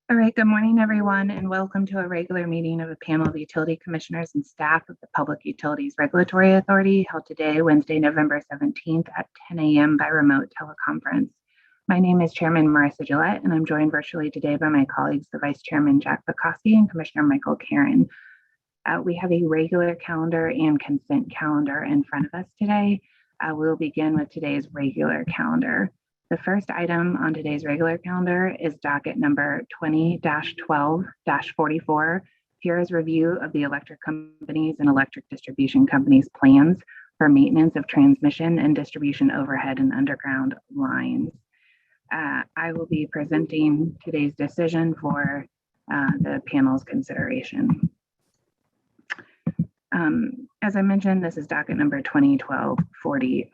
All right, good morning, everyone, and welcome to a regular meeting of a panel of utility commissioners and staff of the Public Utilities Regulatory Authority held today, Wednesday, November 17th at 10 a.m. by remote teleconference. My name is Chairman Marissa Gillette, and I'm joined virtually today by my colleagues, the Vice Chairman Jack Bukowski and Commissioner Michael Karen. We have a regular calendar and consent calendar in front of us today. We'll begin with today's regular calendar. The first item on today's regular calendar is docket number 20-12-44, PURA's review of the electric companies and electric distribution companies' plans for maintenance of transmission and distribution overhead and underground lines. I will be presenting today's decision for the panel's consideration. As I mentioned, this is docket number 2012-44.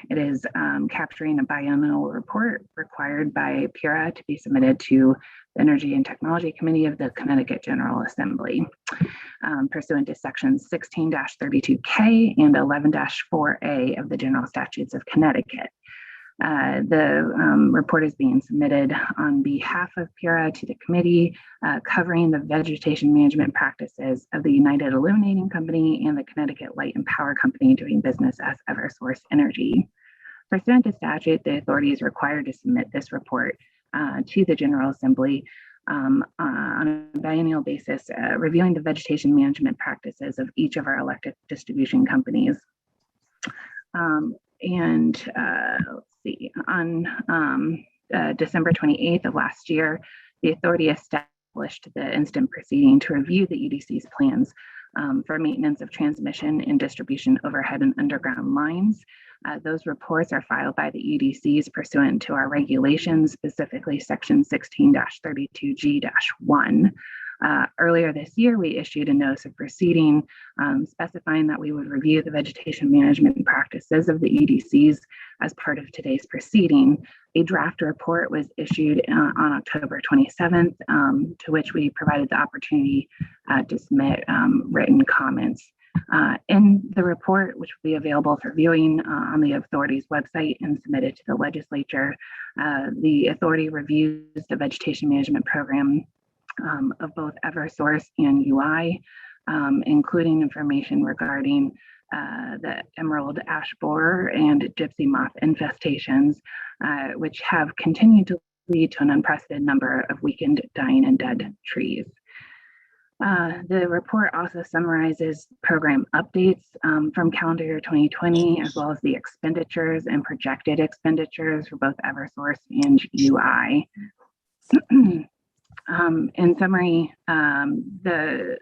It is capturing a biennial report required by PURA to be submitted to the Energy and Technology Committee of the Connecticut General Assembly, pursuant to sections 16-32K and 11-4A of the General Statutes of Connecticut. The report is being submitted on behalf of PURA to the committee, covering the vegetation management practices of the United Illuminating Company and the Connecticut Light and Power Company doing business as Eversource Energy. Pursuant to statute, the authority is required to submit this report to the General Assembly on a biennial basis, reviewing the vegetation management practices of each of our electric distribution companies. Let's see, on December 28th of last year, the authority established the instant proceeding to review the EDC's plans for maintenance of transmission and distribution overhead and underground lines. Those reports are filed by the EDCs pursuant to our regulations, specifically section 16-32G-1. Earlier this year, we issued a notice of proceeding specifying that we would review the vegetation management practices of the EDCs as part of today's proceeding. A draft report was issued on October 27th, to which we provided the opportunity to submit written comments. In the report, which will be available for viewing on the authority's website and submitted to the legislature, the authority reviews the vegetation management program of both Eversource and UI, including information regarding the emerald ash borer and gypsy moth infestations, which have continued to lead to an unprecedented number of weakened, dying, and dead trees. The report also summarizes program updates from calendar year 2020, as well as the expenditures and projected expenditures for both Eversource and UI. In summary, the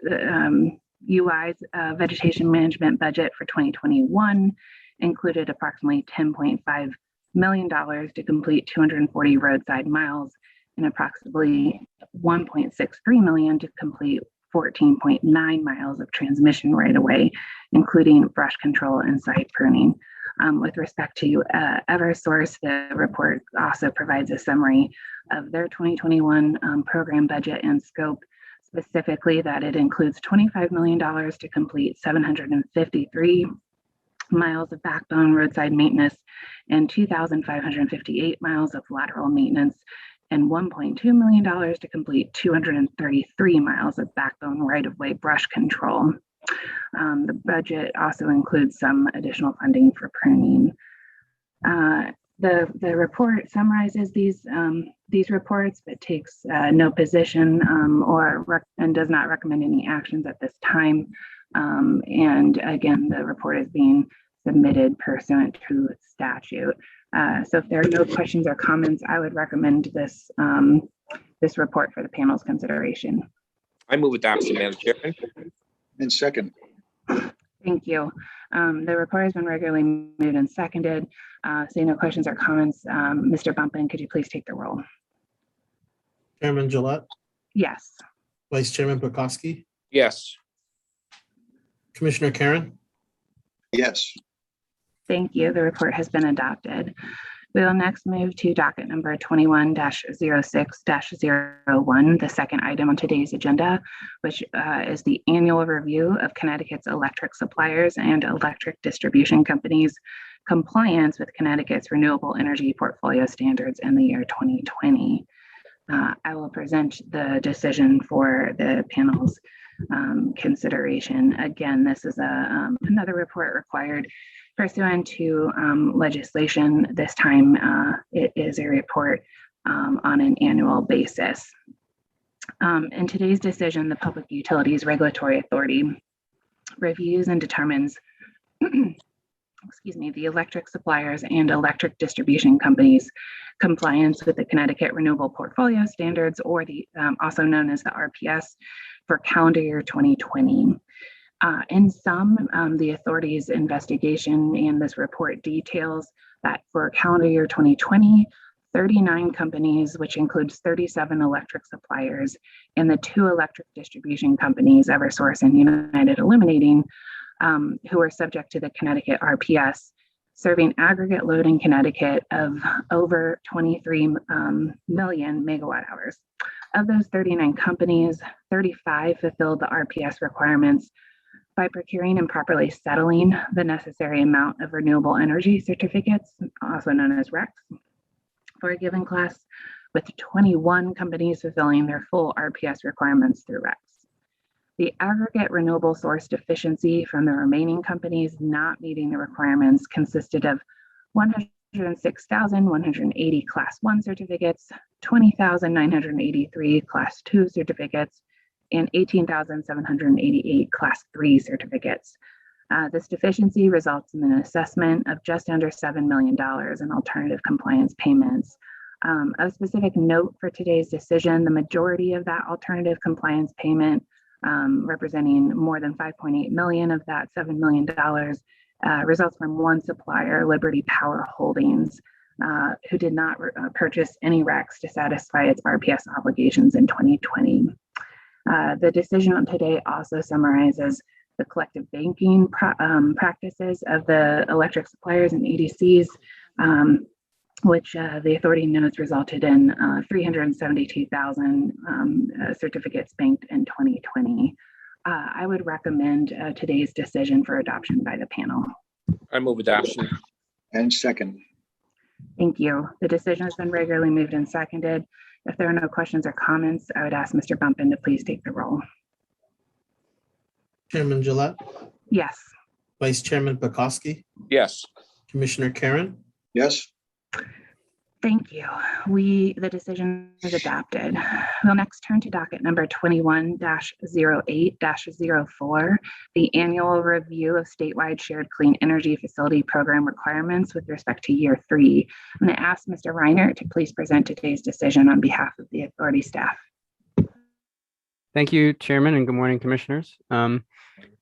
UI's vegetation management budget for 2021 included approximately $10.5 million to complete 240 roadside miles and approximately $1.63 million to complete 14.9 miles of transmission right-of-way, including brush control and site pruning. With respect to Eversource, the report also provides a summary of their 2021 program budget and scope, specifically that it includes $25 million to complete 753 miles of backbone roadside maintenance and 2,558 miles of lateral maintenance, and $1.2 million to complete 233 miles of backbone right-of-way brush control. The budget also includes some additional funding for pruning. The report summarizes these reports, but takes no position and does not recommend any actions at this time. And again, the report is being submitted pursuant to statute. So if there are no questions or comments, I would recommend this report for the panel's consideration. I move adoption, Madam Chairman. And second. Thank you. The report has been regularly moved and seconded. Seeing no questions or comments, Mr. Bumpin, could you please take the roll? Chairman Gillette, Yes. Vice Chairman Bukowski, Yes. Commissioner Karen, Yes. Thank you. The report has been adopted. We will next move to docket number 21-06-01, the second item on today's agenda, which is the annual review of Connecticut's electric suppliers and electric distribution companies' compliance with Connecticut's renewable energy portfolio standards in the year 2020. I will present the decision for the panel's consideration. Again, this is another report required pursuant to legislation. This time it is a report on an annual basis. In today's decision, the Public Utilities Regulatory Authority reviews and determines the electric suppliers and electric distribution companies' compliance with the Connecticut Renewable Portfolio Standards, or the also known as the RPS, for calendar year 2020. In sum, the authority's investigation and this report details that for calendar year 2020, 39 companies, which includes 37 electric suppliers and the 2 electric distribution companies, Eversource and United Illuminating, who are subject to the Connecticut RPS, serving aggregate load in Connecticut of over 23 million megawatt hours. Of those 39 companies, 35 fulfilled the RPS requirements by procuring and properly settling the necessary amount of renewable energy certificates, also known as RECs, for a given class, with 21 companies fulfilling their full RPS requirements through RECs. The aggregate renewable source deficiency from the remaining companies not meeting the requirements consisted of 106,180 Class 1 certificates, 20,983 Class 2 certificates, and 18,788 Class 3 certificates. This deficiency results in an assessment of just under $7 million in alternative compliance payments. Of specific note for today's decision, the majority of that alternative compliance payment, representing more than 5.8 million of that $7 million, results from one supplier, Liberty Power Holdings, who did not purchase any RECs to satisfy its RPS obligations in 2020. The decision on today also summarizes the collective banking practices of the electric suppliers and EDCs, which the authority notes resulted in 372,000 certificates banked in 2020. I would recommend today's decision for adoption by the panel. I move adoption. And second. Thank you. The decision has been regularly moved and seconded. If there are no questions or comments, I would ask Mr. Bumpin to please take the roll. Chairman Gillette, Yes. Vice Chairman Pekoski, Yes. Commissioner Karen, Yes. Thank you. The decision is adopted. We'll next turn to docket number 21-08-04, the annual review of statewide shared clean energy facility program requirements with respect to year 3. I'm going to ask Mr. Reiner to please present today's decision on behalf of the authority staff. Thank you, Chairman, and good morning, Commissioners.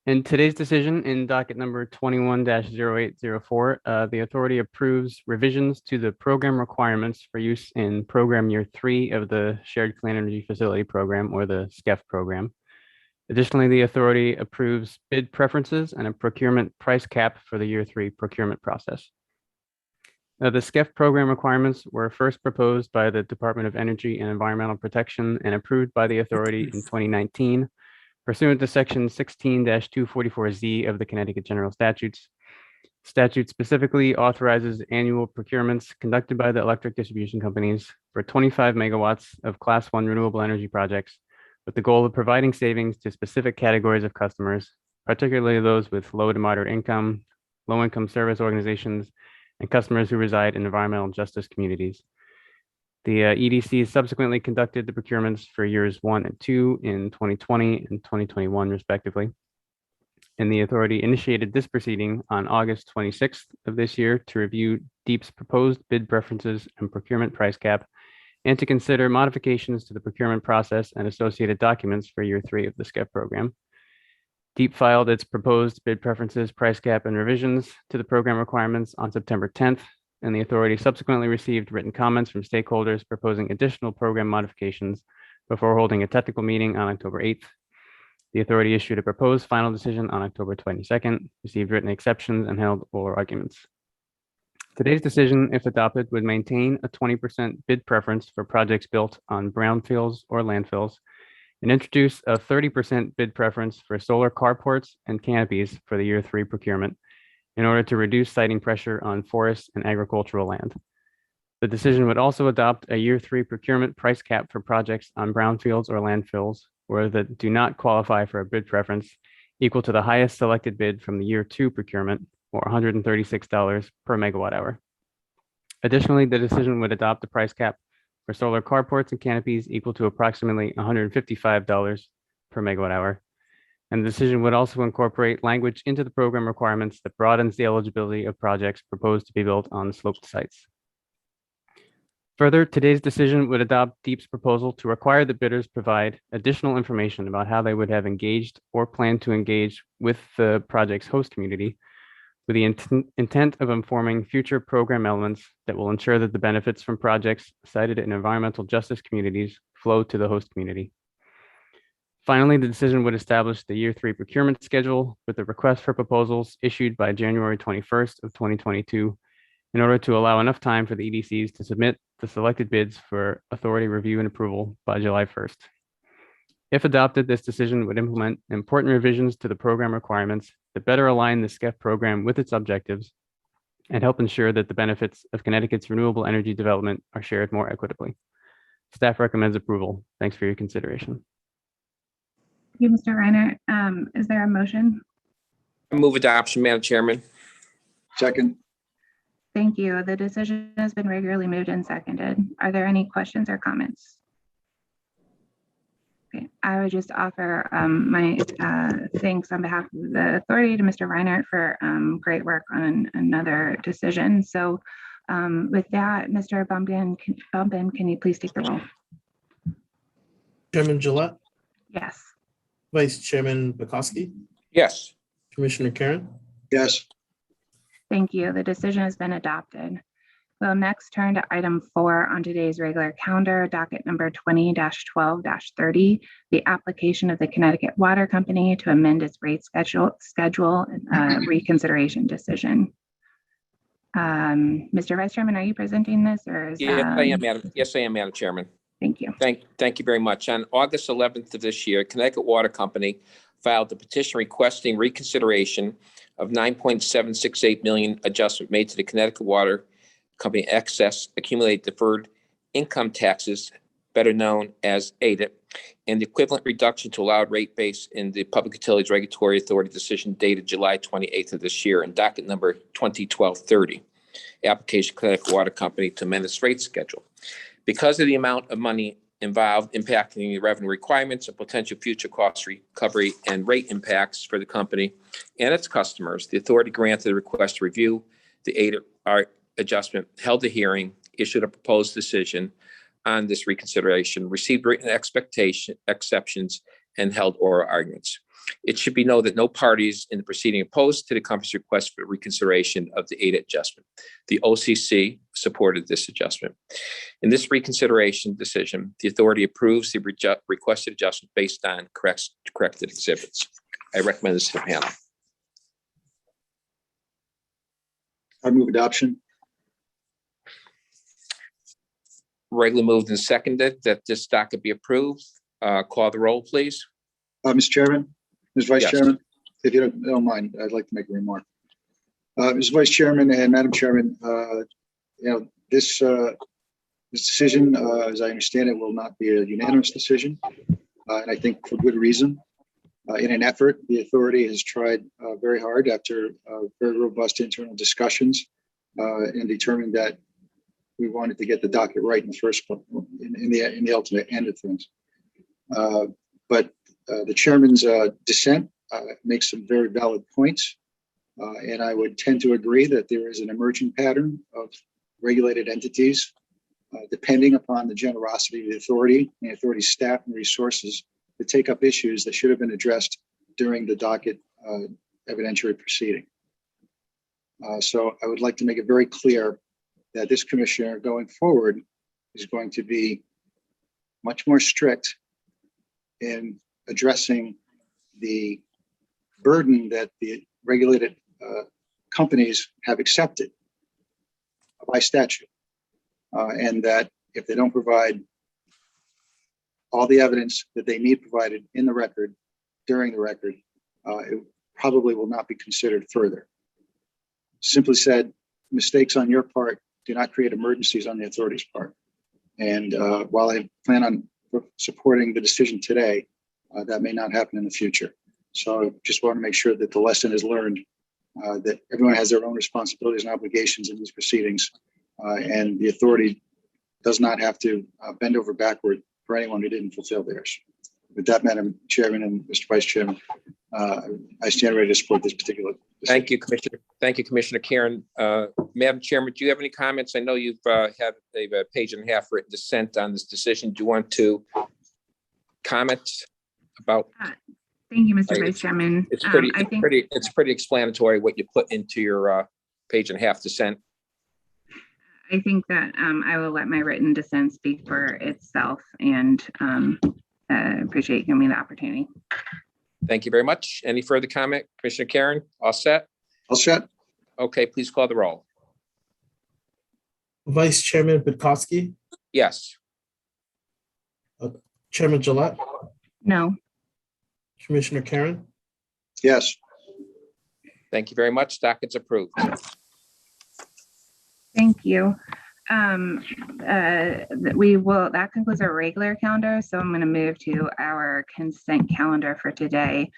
In today's decision in docket number 21-0804, the authority approves revisions to the program requirements for use in program year 3 of the Shared Clean Energy Facility Program, or the SCEF program. Additionally, the authority approves bid preferences and a procurement price cap for the year 3 procurement process. The SCEF program requirements were first proposed by the Department of Energy and Environmental Protection and approved by the authority in 2019. Pursuant to section 16-244Z of the Connecticut General Statutes. Statute specifically authorizes annual procurements conducted by the electric distribution companies for 25 megawatts of Class 1 renewable energy projects, with the goal of providing savings to specific categories of customers, particularly those with low to moderate income, low-income service organizations, and customers who reside in environmental justice communities. The EDC subsequently conducted the procurements for years 1 and 2 in 2020 and 2021, respectively. And the authority initiated this proceeding on August 26th of this year to review DEEP's proposed bid preferences and procurement price cap, and to consider modifications to the procurement process and associated documents for year 3 of the SCEF program. DEEP filed its proposed bid preferences, price cap, and revisions to the program requirements on September 10th. And the authority subsequently received written comments from stakeholders proposing additional program modifications before holding a technical meeting on October 8th. The authority issued a proposed final decision on October 22nd, received written exceptions, and held oral arguments. Today's decision, if adopted, would maintain a 20% bid preference for projects built on brownfields or landfills, and introduce a 30% bid preference for solar carports and canopies for the year 3 procurement, in order to reduce siting pressure on forest and agricultural land. The decision would also adopt a year 3 procurement price cap for projects on brownfields or landfills or that do not qualify for a bid preference equal to the highest selected bid from the year 2 procurement, or $136 per megawatt hour. Additionally, the decision would adopt a price cap for solar carports and canopies equal to approximately $155 per megawatt hour. And the decision would also incorporate language into the program requirements that broadens the eligibility of projects proposed to be built on sloped sites. Further, today's decision would adopt DEEP's proposal to require that bidders provide additional information about how they would have engaged or plan to engage with the project's host community with the intent of informing future program elements that will ensure that the benefits from projects cited in environmental justice communities flow to the host community. Finally, the decision would establish the year 3 procurement schedule with the request for proposals issued by January 21st of 2022 in order to allow enough time for the EDCs to submit the selected bids for authority review and approval by July 1st. If adopted, this decision would implement important revisions to the program requirements that better align the SCEF program with its objectives and help ensure that the benefits of Connecticut's renewable energy development are shared more equitably. Staff recommends approval. Thanks for your consideration. Thank you, Mr. Reiner. Is there a motion? I move adoption, Madam Chairman. Second. Thank you. The decision has been regularly moved and seconded. Are there any questions or comments? Okay, I would just offer my thanks on behalf of the authority to Mr. Reinert for great work on another decision. So with that, Mr. Bumpin, can you please take the roll? Chairman Gillette, Yes. Vice Chairman Bukowski, Yes. Commissioner Karen, Yes. Thank you. The decision has been adopted. We'll next turn to item 4 on today's regular calendar, docket number 20-12-30, the application of the Connecticut Water Company to amend its rate schedule reconsideration decision. Mr. Vice Chairman, are you presenting this or is Yes, I am, Madam. Yes, I am, Madam Chairman. Thank you. Thank you very much. On August 11th of this year, Connecticut Water Company filed a petition requesting reconsideration of $9.768 million adjustment made to the Connecticut Water Company excess accumulated deferred income taxes, better known as ADIT, and the equivalent reduction to allowed rate base in the Public Utilities Regulatory Authority decision dated July 28th of this year, and docket number 2012-30, application Connecticut Water Company to amend its rate schedule. Because of the amount of money involved impacting the revenue requirements and potential future cost recovery and rate impacts for the company and its customers, the authority granted a request to review the ADIT adjustment, held a hearing, issued a proposed decision on this reconsideration, received written exceptions, and held oral arguments. It should be noted that no parties in the proceeding opposed to the company's request for reconsideration of the ADIT adjustment. The OCC supported this adjustment. In this reconsideration decision, the authority approves the requested adjustment based on corrected exhibits. I recommend this to the panel. I move adoption. Regularly moved and seconded that this docket be approved. Call the roll, please. Mr. Chairman, Mr. Vice Yes. Chairman, if you don't mind, I'd like to make a remark. Mr. Vice Chairman and Madam Chairman, this decision, as I understand it, will not be a unanimous decision, and I think for good reason. In an effort, the authority has tried very hard after very robust internal discussions and determined that we wanted to get the docket right in the first place, in the ultimate end of things. But the chairman's dissent makes some very valid points, and I would tend to agree that there is an emerging pattern of regulated entities, depending upon the generosity of the authority and the authority's staff and resources, to take up issues that should have been addressed during the docket evidentiary proceeding. So I would like to make it very clear that this commissioner going forward is going to be much more strict in addressing the burden that the regulated companies have accepted by statute. And that if they don't provide all the evidence that they need provided in the record, during the record, it probably will not be considered further. Simply said, mistakes on your part do not create emergencies on the authority's part. And while I plan on supporting the decision today, that may not happen in the future. So I just want to make sure that the lesson is learned, that everyone has their own responsibilities and obligations in these proceedings, and the authority does not have to bend over backward for anyone who didn't fulfill theirs. With that, Madam Chairman and Mr. Vice Chairman, I stand ready to support this particular decision. Thank you, Commissioner. Thank you, Commissioner Karen. Madam Chairman, do you have any comments? I know you've had a page and a half written dissent on this decision. Do you want to comment about? Thank you, Mr. Right. Vice Chairman. It's pretty explanatory what you put into your page and a half dissent. I think that I will let my written dissent speak for itself, and appreciate you giving me the opportunity. Thank you very much. Any further comment? Commissioner Karen, all set? All set? Okay, please call the roll. Vice Chairman Petkowski, Yes. Chairman Gillette, No. Commissioner Karen, Yes. Thank you very much. Docket's approved. Thank you. That concludes our regular calendar. So I'm going to move to our consent calendar for today.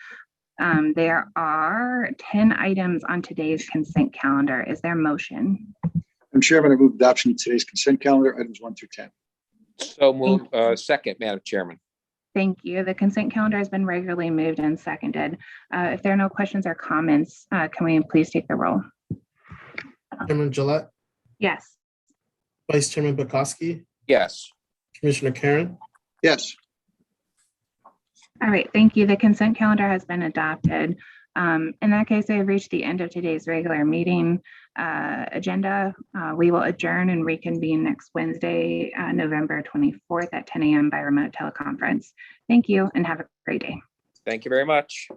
There are 10 items on today's consent calendar. Is there a motion? Madam Chairman, I move adoption of today's consent calendar, items 1 through 10. So move, second, Madam Chairman. Thank you. The consent calendar has been regularly moved and seconded. If there are no questions or comments, can we please take the roll? Chairman Gillette, Yes. Vice Chairman Petkowski, Yes. Commissioner Karen, Yes. All right, thank you. The consent calendar has been adopted. In that case, I have reached the end of today's regular meeting agenda. We will adjourn and reconvene next Wednesday, November 24th at 10 a.m. by remote teleconference. Thank you and have a great day. Thank you very much.